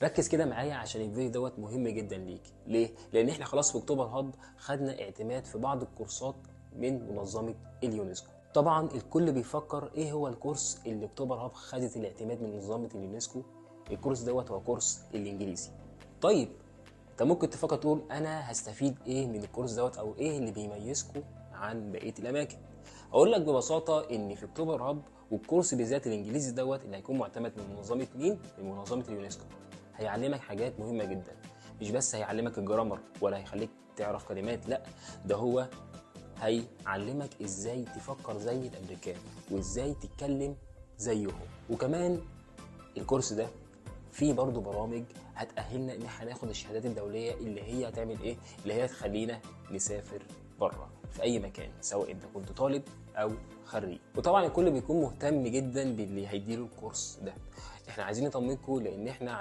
ركز كده معايا عشان الفيديو دوت مهم جدا ليك. ليه؟ لان احنا خلاص في اكتوبر هاب خدنا اعتماد في بعض الكورسات من منظمه اليونسكو. طبعا الكل بيفكر ايه هو الكورس اللي اكتوبر هاب خدت الاعتماد من منظمه اليونسكو. الكورس دوت هو كورس الانجليزي. طيب انت ممكن تفكر تقول انا هستفيد ايه من الكورس دوت، او ايه اللي بيميزكم عن بقيه الاماكن؟ اقول لك ببساطه ان في اكتوبر هاب والكورس بالذات الانجليزي دوت اللي هيكون معتمد من منظمه مين؟ من منظمه اليونسكو، هيعلمك حاجات مهمه جدا. مش بس هيعلمك الجرامر ولا هيخليك تعرف كلمات، لا، ده هو هيعلمك ازاي تفكر زي الامريكان وازاي تتكلم زيهم. وكمان الكورس ده فيه برضه برامج هتأهلنا ان احنا ناخد الشهادات الدولية اللي هي هتعمل ايه؟ اللي هي تخلينا نسافر بره في اي مكان، سواء انت كنت طالب او خريج. وطبعا الكل بيكون مهتم جدا باللي هيديله الكورس ده. احنا عايزين نطمنكم لان احنا